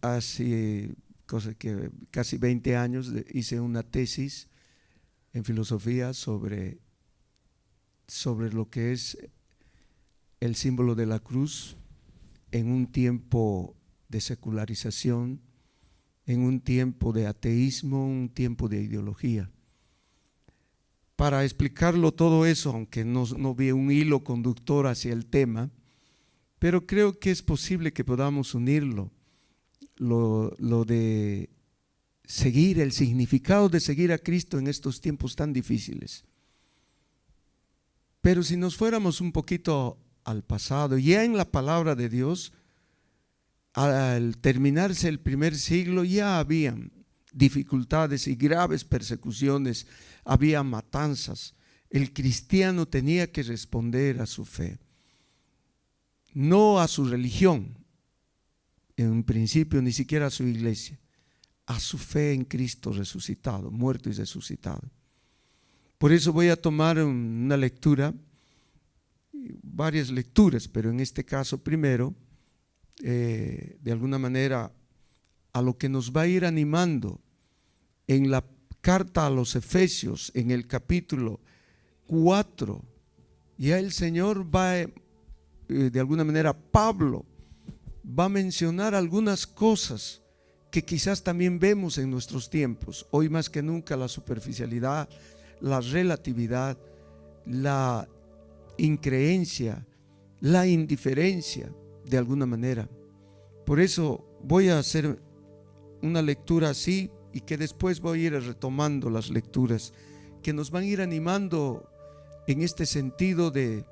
hace casi 20 años hice una tesis en filosofía sobre lo que es el símbolo de la cruz en un tiempo de secularización, en un tiempo de ateísmo, un tiempo de ideología. Para explicarlo todo eso, aunque no vi un hilo conductor hacia el tema, pero creo que es posible que podamos unirlo, lo de seguir, el significado de seguir a Cristo en estos tiempos tan difíciles. Pero si nos fuéramos un poquito al pasado, ya en la palabra de Dios, al terminarse el primer siglo, ya habían dificultades y graves persecuciones, había matanzas. El cristiano tenía que responder a su fe, no a su religión, en un principio ni siquiera a su iglesia, a su fe en Cristo resucitado, muerto y resucitado. Por eso voy a tomar una lectura, varias lecturas, pero en este caso primero, de alguna manera, a lo que nos va a ir animando en la carta a los Efesios, en el capítulo 4. Ya el Señor va, de alguna manera, Pablo va a mencionar algunas cosas que quizás también vemos en nuestros tiempos. Hoy más que nunca la superficialidad, la relatividad, la increencia, la indiferencia, de alguna manera. Por eso voy a hacer una lectura así y que después voy a ir retomando las lecturas que nos van a ir animando en este sentido de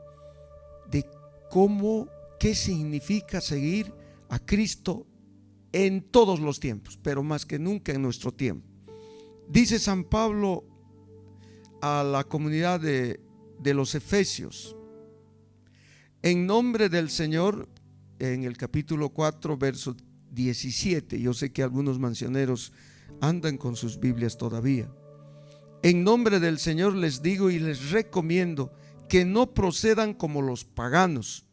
cómo, qué significa seguir a Cristo en todos los tiempos, pero más que nunca en nuestro tiempo. Dice San Pablo a la comunidad de los Efesios: en nombre del Señor, en el capítulo 4, verso 17. Yo sé que algunos mansioneros andan con sus Biblias todavía. En nombre del Señor les digo y les recomiendo que no procedan como los paganos,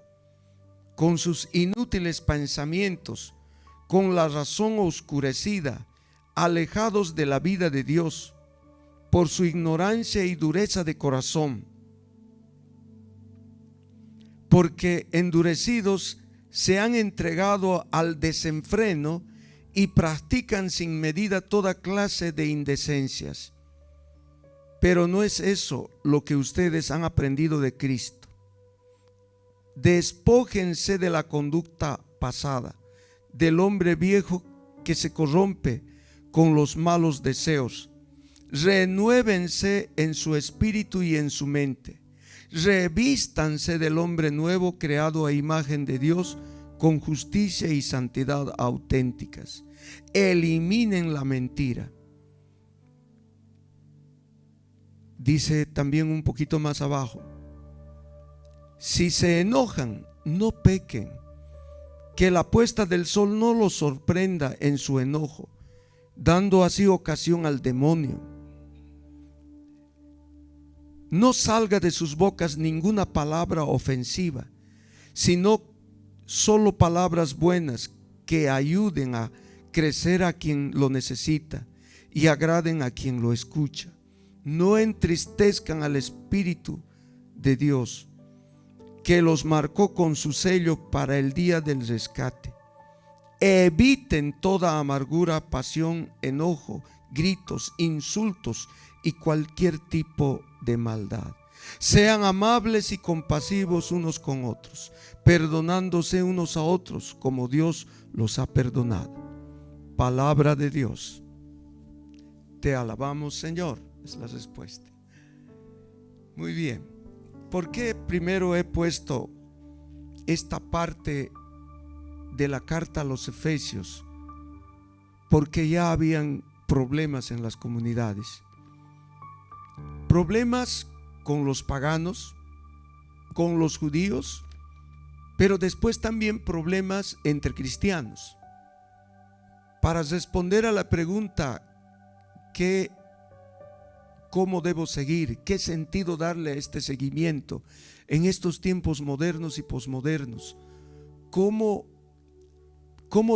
con sus inútiles pensamientos, con la razón oscurecida, alejados de la vida de Dios, por su ignorancia y dureza de corazón. Porque endurecidos se han entregado al desenfreno y practican sin medida toda clase de indecencias. Pero no es eso lo que ustedes han aprendido de Cristo. Despójense de la conducta pasada, del hombre viejo que se corrompe con los malos deseos. Renuévense en su espíritu y en su mente. Revístanse del hombre nuevo creado a imagen de Dios con justicia y santidad auténticas. Eliminen la mentira. Dice también un poquito más abajo: si se enojan, no pequen, que la puesta del sol no los sorprenda en su enojo, dando así ocasión al demonio. No salga de sus bocas ninguna palabra ofensiva, sino solo palabras buenas que ayuden a crecer a quien lo necesita y agraden a quien lo escucha. No entristezcan al Espíritu de Dios, que los marcó con su sello para el día del rescate. Eviten toda amargura, pasión, enojo, gritos, insultos y cualquier tipo de maldad. Sean amables y compasivos unos con otros, perdonándose unos a otros como Dios los ha perdonado. Palabra de Dios. Te alabamos, Señor, es la respuesta. Muy bien. ¿Por qué primero he puesto esta parte de la carta a los Efesios? Porque ya habían problemas en las comunidades. Problemas con los paganos, con los judíos, pero después también problemas entre cristianos. Para responder a la pregunta ¿cómo debo seguir? ¿Qué sentido darle a este seguimiento en estos tiempos modernos y posmodernos? ¿Cómo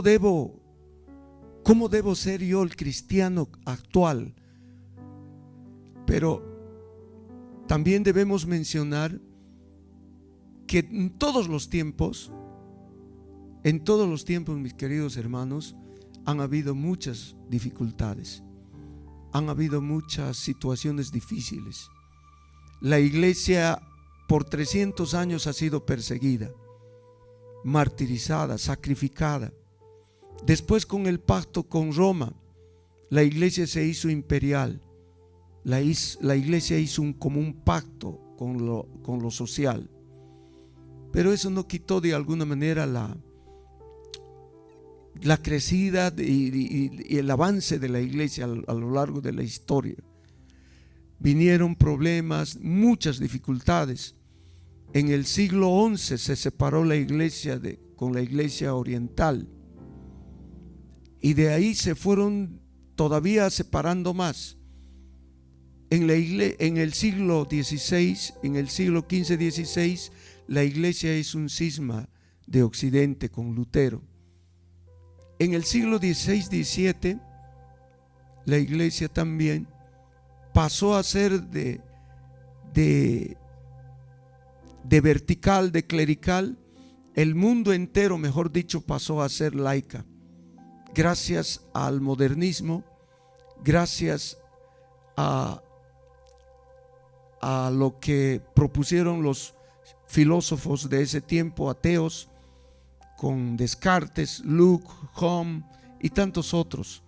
debo ¿Cómo debo ser yo el cristiano actual? Pero también debemos mencionar que en todos los tiempos, mis queridos hermanos, han habido muchas dificultades, han habido muchas situaciones difíciles. La iglesia por 300 años ha sido perseguida, martirizada, sacrificada. Después, con el pacto con Roma, la iglesia se hizo imperial. La iglesia hizo como un pacto con lo social. Pero eso no quitó de alguna manera la crecida y el avance de la iglesia a lo largo de la historia. Vinieron problemas, muchas dificultades. En el siglo XI se separó la iglesia con la iglesia oriental, y de ahí se fueron todavía separando más. En el siglo XVI, en el siglo XV-XVI, la iglesia hizo un cisma de Occidente con Lutero. En el siglo XVI-XVII, la iglesia también pasó a ser de vertical, de clerical. El mundo entero, mejor dicho, pasó a ser laica. Gracias al modernismo, gracias a lo que propusieron los filósofos de ese tiempo, ateos, con Descartes, Locke, Hume y tantos otros,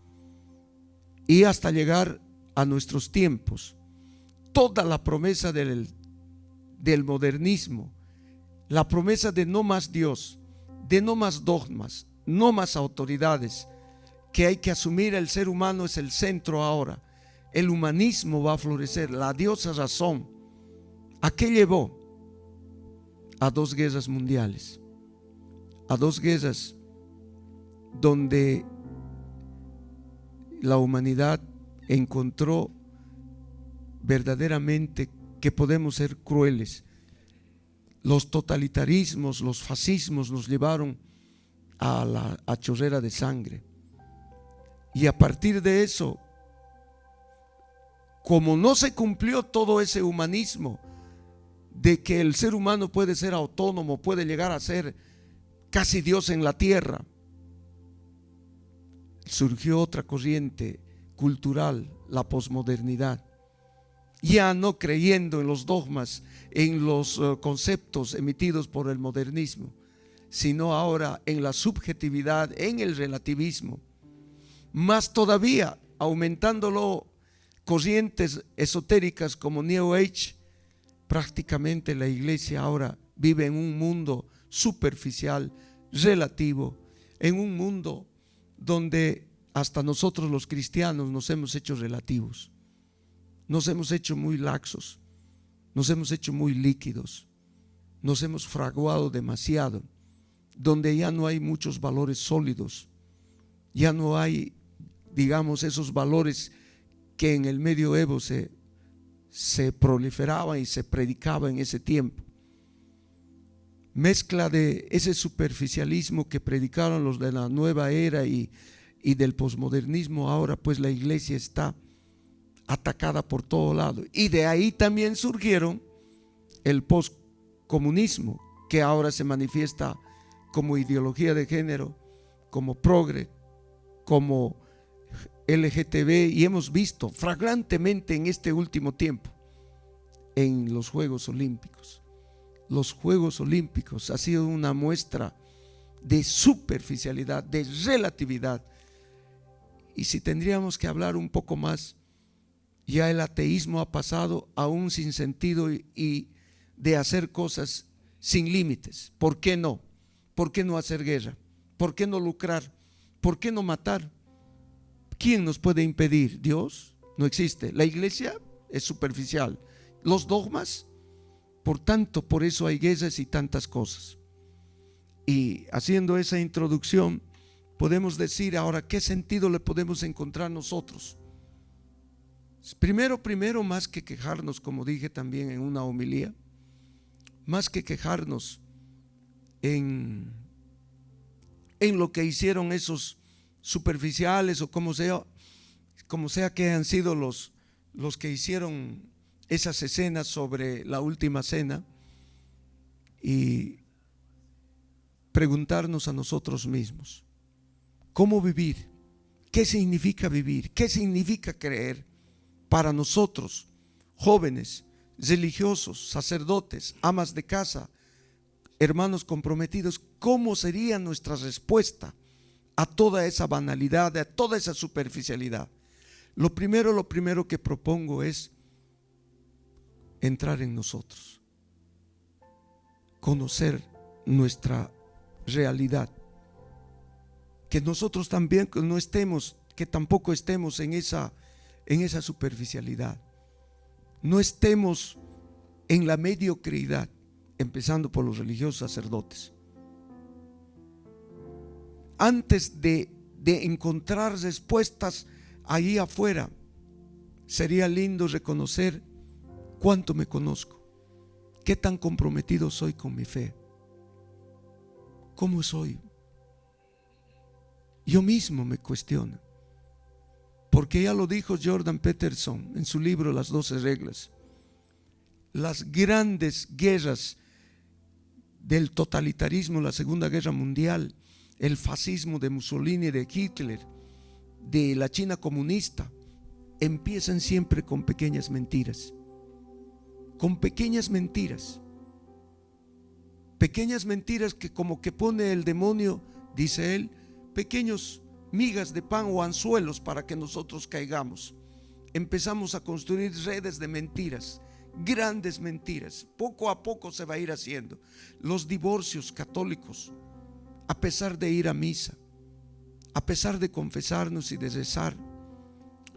y hasta llegar a nuestros tiempos. Toda la promesa del modernismo, la promesa de no más Dios, de no más dogmas, no más autoridades, que hay que asumir el ser humano es el centro ahora. El humanismo va a florecer, la diosa razón. ¿A qué llevó? A 2 guerras mundiales, a 2 guerras donde la humanidad encontró verdaderamente que podemos ser crueles. Los totalitarismos, los fascismos nos llevaron a la chorrera de sangre, y a partir de eso, como no se cumplió todo ese humanismo de que el ser humano puede ser autónomo, puede llegar a ser casi Dios en la tierra, surgió otra corriente cultural, la posmodernidad, ya no creyendo en los dogmas, en los conceptos emitidos por el modernismo, sino ahora en la subjetividad, en el relativismo. Más todavía, aumentándolo, corrientes esotéricas como New Age. Prácticamente la iglesia ahora vive en un mundo superficial, relativo, en un mundo donde hasta nosotros los cristianos nos hemos hecho relativos, nos hemos hecho muy laxos, nos hemos hecho muy líquidos, nos hemos fraguado demasiado, donde ya no hay muchos valores sólidos, ya no hay, digamos, esos valores que en el medioevo se proliferaba y se predicaba en ese tiempo. Mezcla de ese superficialismo que predicaron los de la nueva era y del posmodernismo. Ahora pues la iglesia está atacada por todo lado, y de ahí también surgieron el poscomunismo, que ahora se manifiesta como ideología de género, como progre, como LGTB, y hemos visto flagrantemente en este último tiempo en los Juegos Olímpicos. Los Juegos Olímpicos ha sido una muestra de superficialidad, de relatividad. Y si tendríamos que hablar un poco más, ya el ateísmo ha pasado a un sinsentido y de hacer cosas sin límites. ¿Por qué no? ¿Por qué no hacer guerra? ¿Por qué no lucrar? ¿Por qué no matar? ¿Quién nos puede impedir? Dios no existe. La iglesia es superficial. Los dogmas, por tanto, por eso hay guerras y tantas cosas. Y haciendo esa introducción, podemos decir ahora qué sentido le podemos encontrar nosotros. Primero, más que quejarnos, como dije también en una homilía, más que quejarnos en lo que hicieron esos superficiales o como sea que hayan sido los que hicieron esas escenas sobre la última cena, y preguntarnos a nosotros mismos: ¿cómo vivir? ¿Qué significa vivir? ¿Qué significa creer para nosotros, jóvenes, religiosos, sacerdotes, amas de casa, hermanos comprometidos? ¿Cómo sería nuestra respuesta a toda esa banalidad, a toda esa superficialidad? Lo primero que propongo es entrar en nosotros, conocer nuestra realidad, que nosotros también que tampoco estemos en esa superficialidad, no estemos en la mediocridad, empezando por los religiosos sacerdotes. Antes de encontrar respuestas ahí afuera, sería lindo reconocer cuánto me conozco, qué tan comprometido soy con mi fe, cómo soy. Yo mismo me cuestiono, porque ya lo dijo Jordan Peterson en su libro Las 12 reglas. Las grandes guerras del totalitarismo, la Segunda Guerra Mundial, el fascismo de Mussolini, de Hitler, de la China comunista, empiezan siempre con pequeñas mentiras. Con pequeñas mentiras que como que pone el demonio, dice él, pequeños migas de pan o anzuelos para que nosotros caigamos. Empezamos a construir redes de mentiras, grandes mentiras. Poco a poco se va a ir haciendo. Los divorcios católicos, a pesar de ir a misa, a pesar de confesarnos y de rezar,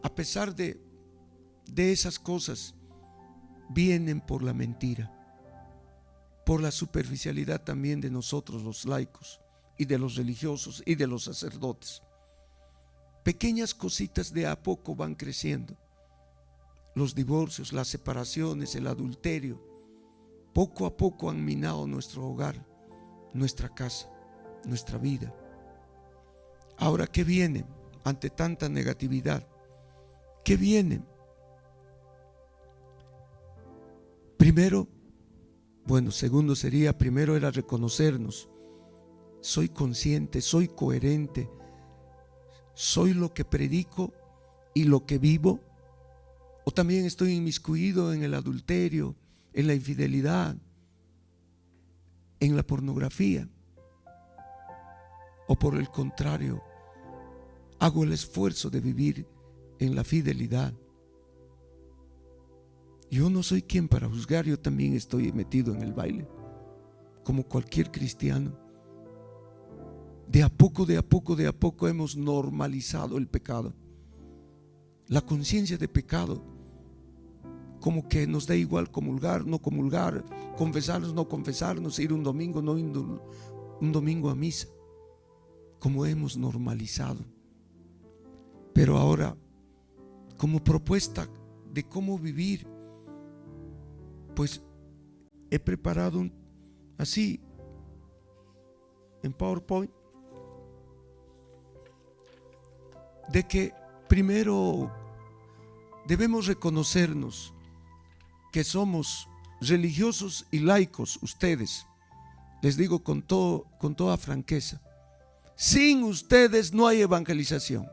a pesar de esas cosas, vienen por la mentira, por la superficialidad también de nosotros los laicos y de los religiosos y de los sacerdotes. Pequeñas cositas de a poco van creciendo. Los divorcios, las separaciones, el adulterio, poco a poco han minado nuestro hogar, nuestra casa, nuestra vida. Ahora, ¿qué viene ante tanta negatividad? ¿Qué viene? Segundo sería, primero era reconocernos. Soy consciente, soy coherente, soy lo que predico y lo que vivo, o también estoy inmiscuido en el adulterio, en la infidelidad, en la pornografía, o por el contrario, hago el esfuerzo de vivir en la fidelidad. Yo no soy quien para juzgar, yo también estoy metido en el baile, como cualquier cristiano. De a poco hemos normalizado el pecado, la conciencia de pecado, como que nos da igual comulgar, no comulgar, confesarnos, no confesarnos, ir un domingo, no ir un domingo a misa, como hemos normalizado. Pero ahora, como propuesta de cómo vivir, pues he preparado así en PowerPoint, de que primero debemos reconocernos que somos religiosos y laicos. Ustedes, les digo con toda franqueza, sin ustedes no hay evangelización,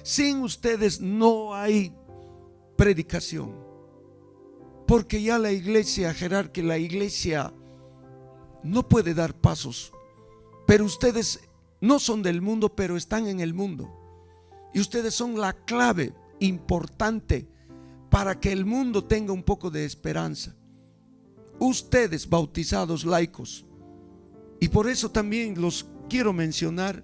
sin ustedes no hay predicación, porque ya la iglesia jerárquica, la iglesia no puede dar pasos. Pero ustedes no son del mundo, pero están en el mundo, y ustedes son la clave importante para que el mundo tenga un poco de esperanza. Ustedes, bautizados laicos, y por eso también los quiero mencionar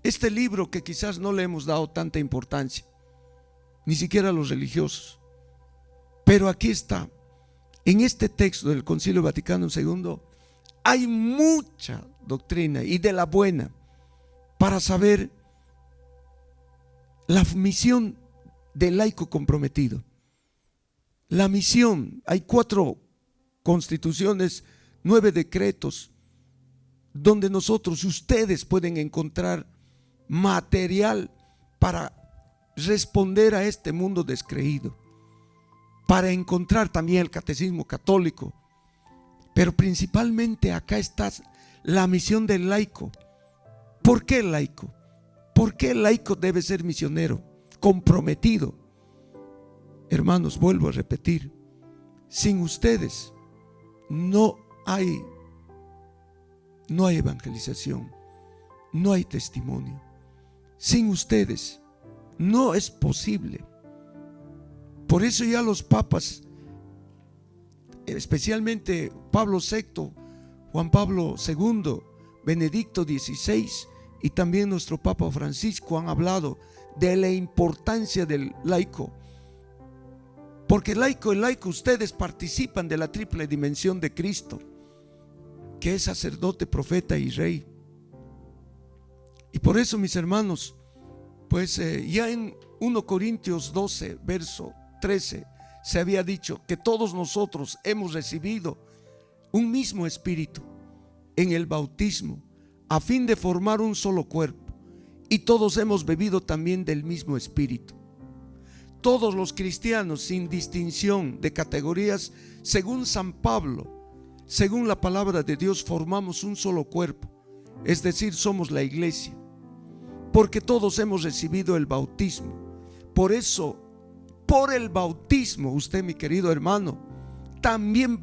este libro que quizás no le hemos dado tanta importancia, ni siquiera a los religiosos, pero aquí está, en este texto del Concilio Vaticano II, hay mucha doctrina, y de la buena, para saber la misión del laico comprometido. La misión, hay 4 constituciones, 9 decretos, donde ustedes pueden encontrar material para responder a este mundo descreído, para encontrar también el catecismo católico, pero principalmente acá está la misión del laico. ¿Por qué el laico? ¿Por qué el laico debe ser misionero, comprometido? Hermanos, vuelvo a repetir, sin ustedes no hay evangelización, no hay testimonio. Sin ustedes no es posible. Por eso ya los papas, especialmente Pablo VI, Juan Pablo II, Benedicto XVI y también nuestro Papa Francisco han hablado de la importancia del laico. Porque el laico, ustedes participan de la triple dimensión de Cristo, que es sacerdote, profeta y rey. Y por eso, mis hermanos, pues ya en 1 Corintios 12, verso 13, se había dicho que todos nosotros hemos recibido un mismo espíritu en el bautismo, a fin de formar un solo cuerpo, y todos hemos bebido también del mismo espíritu. Todos los cristianos, sin distinción de categorías, según San Pablo, según la palabra de Dios, formamos un solo cuerpo, es decir, somos la iglesia, porque todos hemos recibido el bautismo. Por eso, por el bautismo, usted, mi querido hermano, también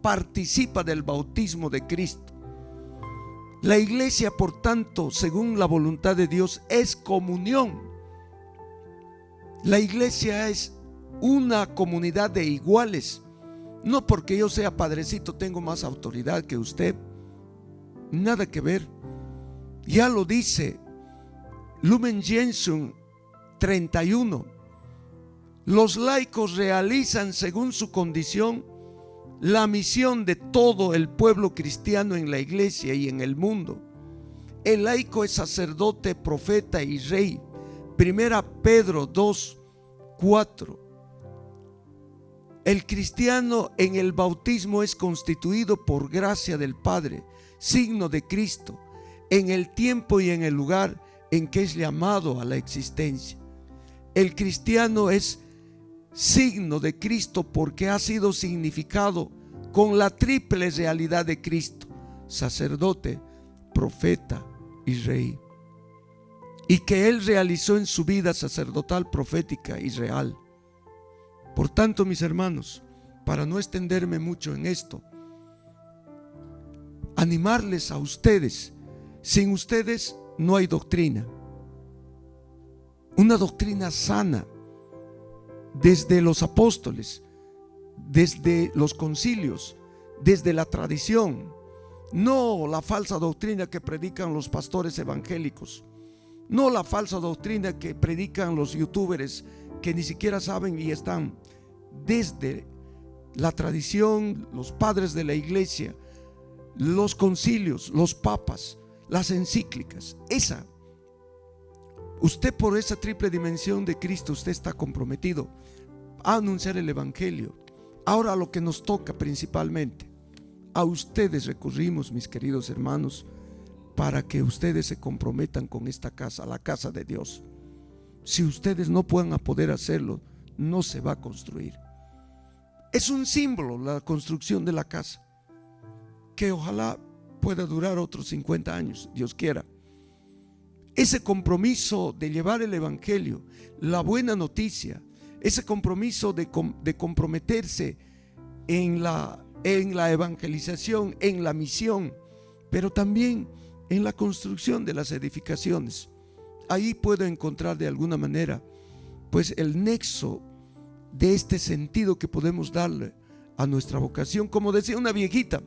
participa del bautismo de Cristo. La iglesia, por tanto, según la voluntad de Dios, es comunión. La iglesia es una comunidad de iguales. No porque yo sea padrecito tengo más autoridad que usted. Nada que ver. Ya lo dice Lumen Gentium 31. Los laicos realizan según su condición la misión de todo el pueblo cristiano en la iglesia y en el mundo. El laico es sacerdote, profeta y rey. Primera Pedro 2, 4. El cristiano en el bautismo es constituido por gracia del Padre, signo de Cristo, en el tiempo y en el lugar en que es llamado a la existencia. El cristiano es signo de Cristo porque ha sido significado con la triple realidad de Cristo: sacerdote, profeta y rey, y que Él realizó en su vida sacerdotal, profética y real. Por tanto, mis hermanos, para no extenderme mucho en esto, animarles a ustedes. Sin ustedes no hay doctrina, una doctrina sana, desde los apóstoles, desde los concilios, desde la tradición, no la falsa doctrina que predican los pastores evangélicos, no la falsa doctrina que predican los youtubers que ni siquiera saben y están desde la tradición, los padres de la iglesia, los concilios, los papas, las encíclicas. Usted, por esa triple dimensión de Cristo, usted está comprometido a anunciar el evangelio. Ahora, lo que nos toca principalmente, a ustedes recurrimos, mis queridos hermanos, para que ustedes se comprometan con esta casa, la casa de Dios. Si ustedes no pueden poder hacerlo, no se va a construir. Es un símbolo la construcción de la casa, que ojalá pueda durar otros 50 años, Dios quiera. Ese compromiso de llevar el evangelio, la buena noticia, ese compromiso de comprometerse en la evangelización, en la misión, pero también en la construcción de las edificaciones. Ahí puedo encontrar de alguna manera pues el nexo de este sentido que podemos darle a nuestra vocación. Como decía una viejita,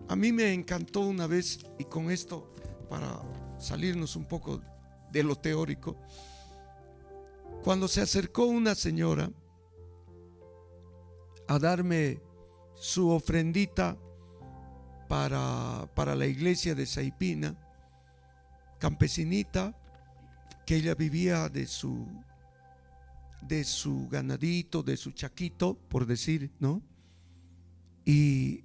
a mí me encantó una vez, y con esto para salirnos un poco de lo teórico, cuando se acercó una señora a darme su ofrendita para la iglesia de Saipina, campesinita, que ella vivía de su ganadito, de su chaquito, por decir, ¿no? Y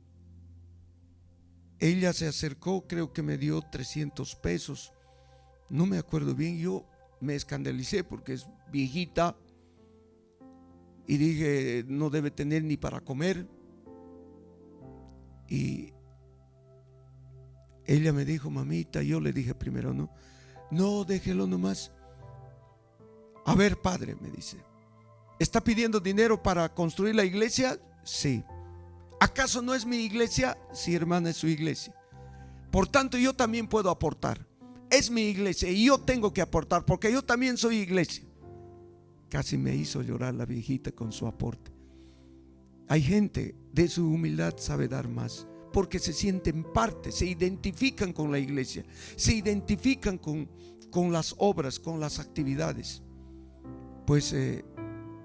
ella se acercó, creo que me dio 300 pesos no me acuerdo bien, yo me escandalicé porque es viejita y dije, no debe tener ni para comer. Y ella me dijo, mamita, yo le dije primero, no, déjelo nomás. A ver, padre, me dice, ¿está pidiendo dinero para construir la iglesia? Sí. ¿Acaso no es mi iglesia? Sí, hermana, es su iglesia. Por tanto, yo también puedo aportar. Es mi iglesia y yo tengo que aportar porque yo también soy iglesia. Casi me hizo llorar la viejita con su aporte. Hay gente de su humildad sabe dar más porque se sienten parte, se identifican con la iglesia, se identifican con las obras, con las actividades. Pues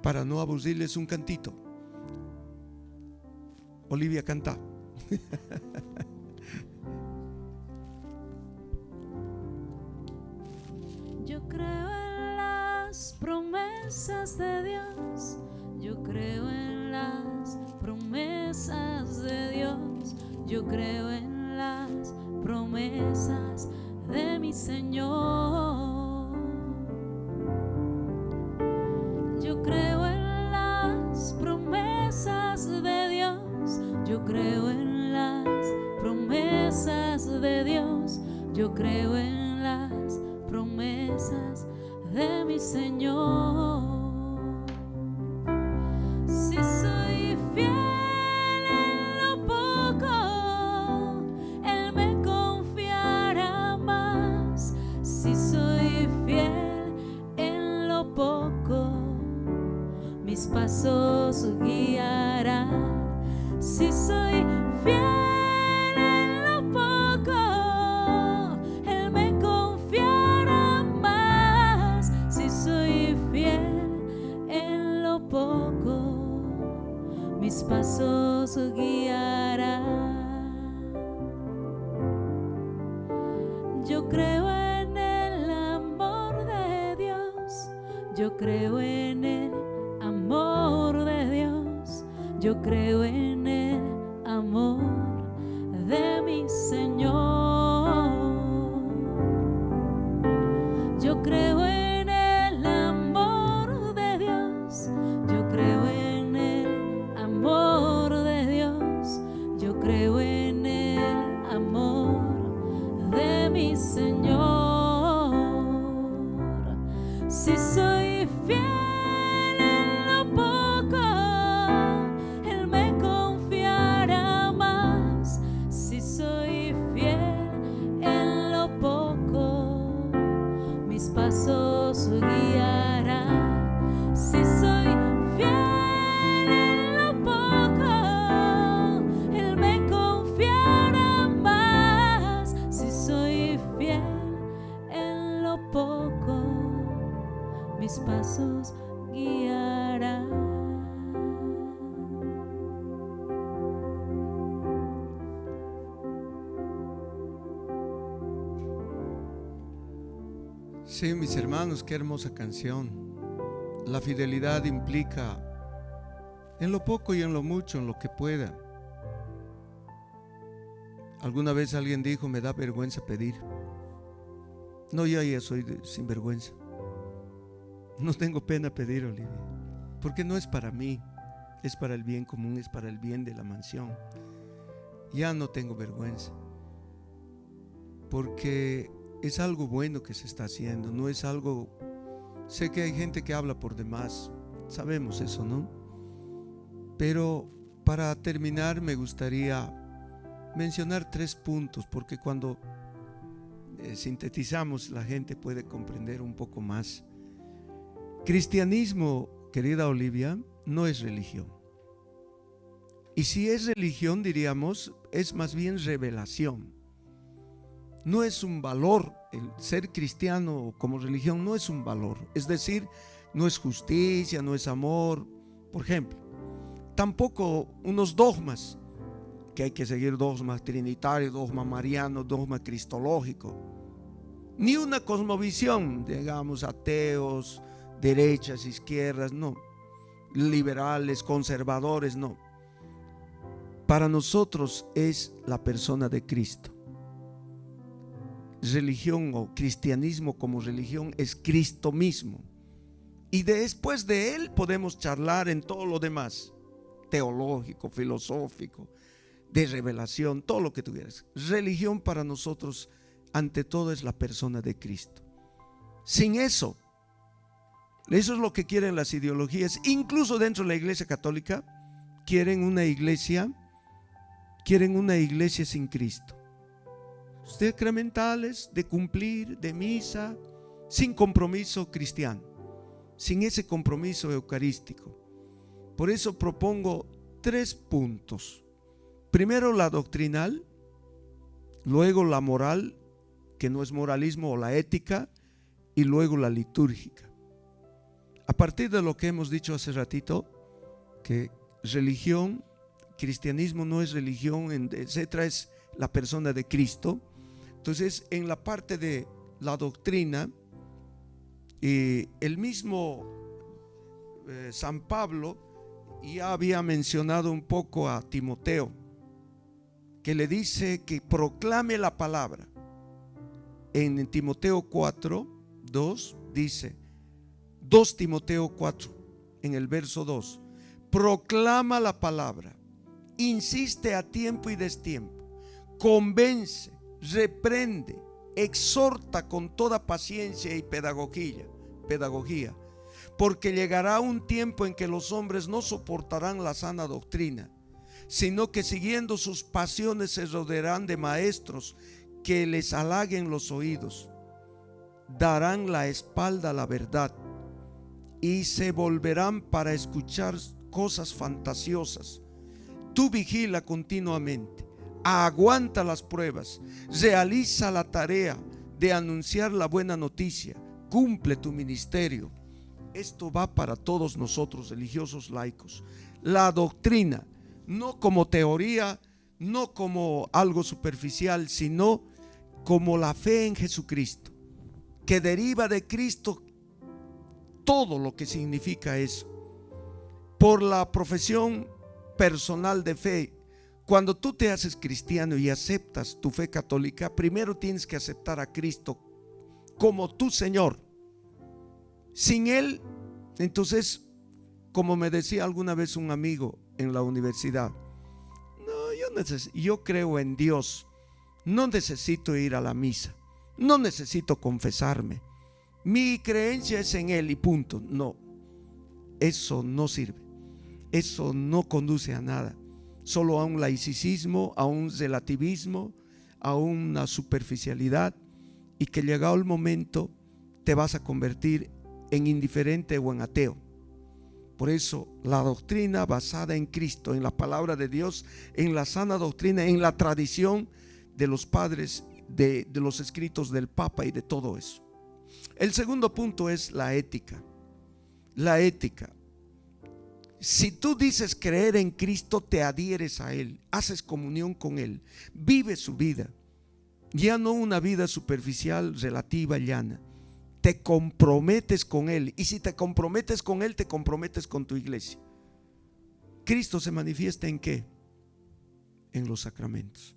para no aburrirles, un cantito. Olivia, canta. Yo creo en las promesas de Dios. Yo creo en las promesas de Dios. Yo creo en las promesas de mi Señor. Yo creo en las promesas de Dios. Yo creo en las promesas de Dios. Yo creo en las promesas de mi Señor. Si soy fiel en lo poco, Él me confiará más. Si soy fiel en lo poco, mis pasos guiará. Si soy fiel en lo poco, Él me confiará más. Si soy fiel en lo poco, mis pasos guiará. Yo creo en el amor de Dios. Yo creo en el amor de Dios. Yo creo en el amor de mi Señor. Yo creo en el amor de Dios. Yo creo en el amor de Dios. Yo creo en el amor de mi Señor. Si soy fiel en lo poco, Él me confiará más. Si soy fiel en lo poco, mis pasos guiará. Si soy fiel en lo poco, Él me confiará más. Si soy fiel en lo poco, mis pasos guiará. Sí, mis hermanos, qué hermosa canción. La fidelidad implica en lo poco y en lo mucho, en lo que pueda. Alguna vez alguien dijo, me da vergüenza pedir. No, yo ya soy sin vergüenza. No tengo pena pedir, Olivia, porque no es para mí, es para el bien común, es para el bien de la mansión. Ya no tengo vergüenza, porque es algo bueno que se está haciendo, no es algo. Sé que hay gente que habla por demás, sabemos eso, ¿no? Pero para terminar me gustaría mencionar 3 puntos, porque cuando sintetizamos la gente puede comprender un poco más. Cristianismo, querida Olivia, no es religión. Y si es religión, diríamos, es más bien revelación. No es un valor. El ser cristiano como religión no es un valor. Es decir, no es justicia, no es amor, por ejemplo. Tampoco unos dogmas, que hay que seguir dogma trinitario, dogma mariano, dogma cristológico. Ni una cosmovisión, digamos, ateos, derechas, izquierdas, no. Liberales, conservadores, no. Para nosotros es la persona de Cristo. religión o cristianismo como religión es Cristo mismo. Y después de Él podemos charlar en todo lo demás, teológico, filosófico, de revelación, todo lo que tuvieras. Religión para nosotros, ante todo, es la persona de Cristo. Sin eso es lo que quieren las ideologías. Incluso dentro de la Iglesia Católica quieren una iglesia sin Cristo. Sacramentales, de cumplir, de misa, sin compromiso cristiano, sin ese compromiso eucarístico. Por eso propongo 3 puntos. Primero la doctrinal, luego la moral, que no es moralismo, o la ética, y luego la litúrgica. A partir de lo que hemos dicho hace ratito, que religión, cristianismo no es religión, etcétera, es la persona de Cristo. Entonces, en la parte de la doctrina, el mismo San Pablo ya había mencionado un poco a Timoteo, que le dice que proclame la palabra. En Timoteo 4:2 dice, 2 Timoteo 4, en el verso 2, proclama la palabra, insiste a tiempo y destiempo, convence, reprende, exhorta con toda paciencia y pedagogía, porque llegará un tiempo en que los hombres no soportarán la sana doctrina, sino que siguiendo sus pasiones se rodearán de maestros que les halaguen los oídos, darán la espalda a la verdad y se volverán para escuchar cosas fantasiosas. Tú vigila continuamente, aguanta las pruebas, realiza la tarea de anunciar la buena noticia, cumple tu ministerio. Esto va para todos nosotros, religiosos laicos. La doctrina, no como teoría, no como algo superficial, sino como la fe en Jesucristo, que deriva de Cristo todo lo que significa eso. Por la profesión personal de fe, cuando tú te haces cristiano y aceptas tu fe católica, primero tienes que aceptar a Cristo como tu Señor. Sin Él, entonces, como me decía alguna vez un amigo en la universidad, yo creo en Dios, no necesito ir a la misa, no necesito confesarme, mi creencia es en Él y punto. No, eso no sirve, eso no conduce a nada, solo a un laicismo, a un relativismo, a una superficialidad, y que llegado el momento te vas a convertir en indiferente o en ateo. Por eso la doctrina basada en Cristo, en la palabra de Dios, en la sana doctrina, en la tradición de los padres, de los escritos del Papa y de todo eso. El segundo punto es la ética. La ética. Si tú dices creer en Cristo, te adhieres a Él, haces comunión con Él, vives su vida, ya no una vida superficial, relativa, llana. Te comprometes con Él, y si te comprometes con Él, te comprometes con tu iglesia. Cristo se manifiesta ¿en qué? En los sacramentos.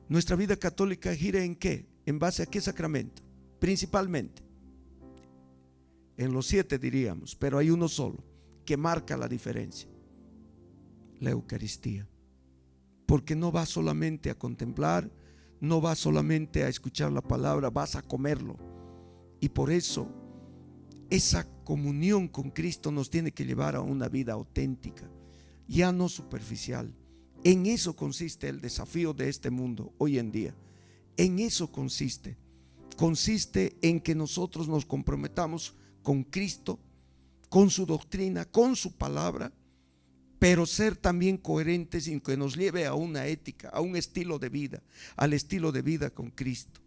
Nuestra vida católica gira ¿en qué? ¿En base a qué sacramento? Principalmente en los 7 diríamos, pero hay uno solo que marca la diferencia: la Eucaristía. Porque no vas solamente a contemplar, no vas solamente a escuchar la palabra, vas a comerlo. Y por eso esa comunión con Cristo nos tiene que llevar a una vida auténtica, ya no superficial. En eso consiste el desafío de este mundo hoy en día. En eso consiste en que nosotros nos comprometamos con Cristo, con su doctrina, con su palabra, pero ser también coherentes y que nos lleve a una ética, a un estilo de vida, al estilo de vida con Cristo.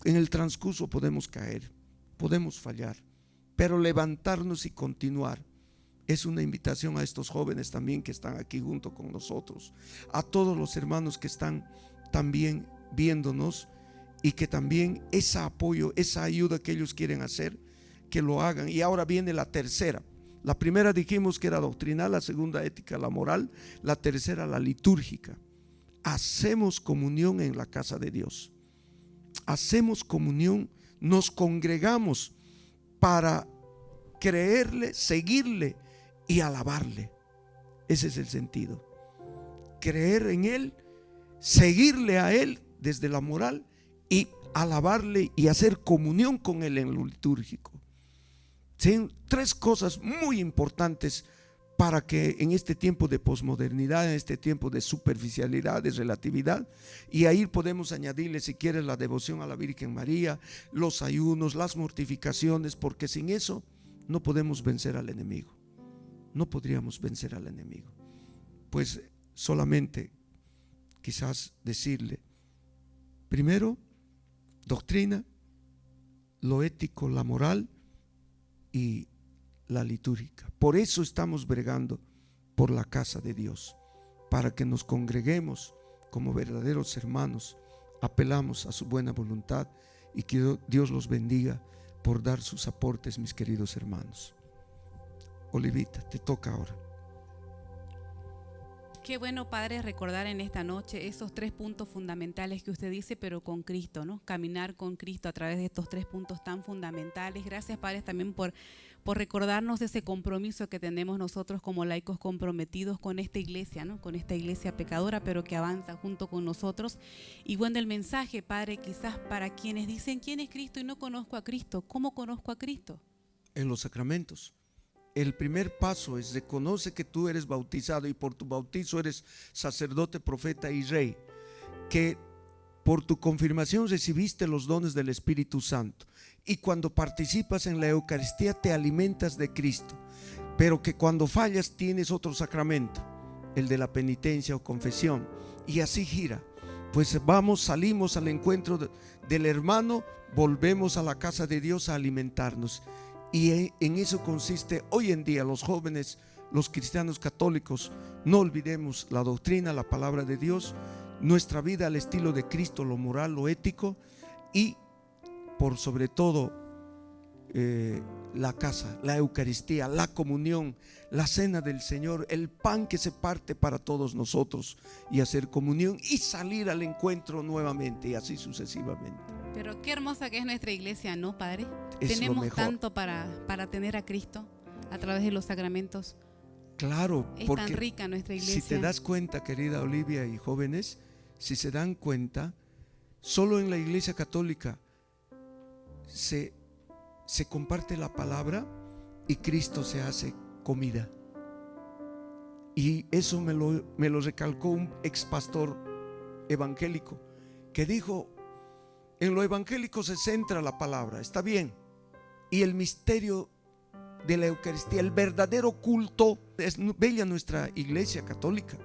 En el transcurso podemos caer, podemos fallar, pero levantarnos y continuar. Es una invitación a estos jóvenes también que están aquí junto con nosotros, a todos los hermanos que están también viéndonos, y que también ese apoyo, esa ayuda que ellos quieren hacer, que lo hagan. Y ahora viene la tercera. La primera dijimos que era doctrinal, la segunda ética, la moral, la tercera la litúrgica. Hacemos comunión en la casa de Dios. hacemos comunión, nos congregamos para creerle, seguirle y alabarle. Ese es el sentido. Creer en Él, seguirle a Él desde la moral y alabarle y hacer comunión con Él en lo litúrgico. Son tres cosas muy importantes para que en este tiempo de posmodernidad, en este tiempo de superficialidad, de relatividad, y ahí podemos añadirle, si quieres, la devoción a la Virgen María, los ayunos, las mortificaciones, porque sin eso no podemos vencer al enemigo. No podríamos vencer al enemigo. Pues solamente quizás decirle, primero, doctrina, lo ético, la moral y la litúrgica. Por eso estamos bregando por la casa de Dios, para que nos congreguemos como verdaderos hermanos. Apelamos a su buena voluntad y que Dios los bendiga por dar sus aportes, mis queridos hermanos. Olivita, te toca ahora. Qué bueno, Padre, recordar en esta noche esos 3 puntos fundamentales que usted dice, pero con Cristo, ¿no? Caminar con Cristo a través de estos 3 puntos tan fundamentales. Gracias, Padre, también por recordarnos ese compromiso que tenemos nosotros como laicos comprometidos con esta iglesia, ¿no? Con esta iglesia pecadora, pero que avanza junto con nosotros. Y bueno, el mensaje, Padre, quizás para quienes dicen, ¿quién es Cristo? Y no conozco a Cristo. ¿Cómo conozco a Cristo? En los sacramentos. El primer paso es: reconoce que tú eres bautizado y por tu bautizo eres sacerdote, profeta y rey, que por tu confirmación recibiste los dones del Espíritu Santo, y cuando participas en la Eucaristía te alimentas de Cristo, pero que cuando fallas tienes otro sacramento, el de la penitencia o confesión, y así gira. Pues salimos al encuentro del hermano, volvemos a la casa de Dios a alimentarnos. Y en eso consiste hoy en día los jóvenes, los cristianos católicos. No olvidemos la doctrina, la palabra de Dios, nuestra vida al estilo de Cristo, lo moral, lo ético, y por sobre todo la casa, la Eucaristía, la comunión, la cena del Señor, el pan que se parte para todos nosotros, y hacer comunión y salir al encuentro nuevamente, y así sucesivamente. Pero qué hermosa que es nuestra iglesia, ¿no, Padre? Es Tenemos tanto para tener a Cristo a través de los sacramentos. Claro, es porque tan rica nuestra iglesia. Si te das cuenta, querida Olivia y jóvenes, si se dan cuenta, solo en la iglesia católica se comparte la palabra y Cristo se hace comida. Y eso me lo recalcó un ex pastor evangélico que dijo: en lo evangélico se centra la palabra, está bien, y el misterio de la Eucaristía, el verdadero culto. Es bella nuestra iglesia católica,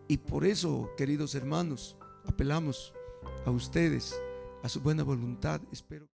y por eso, queridos hermanos, apelamos a ustedes, a su buena voluntad. Espero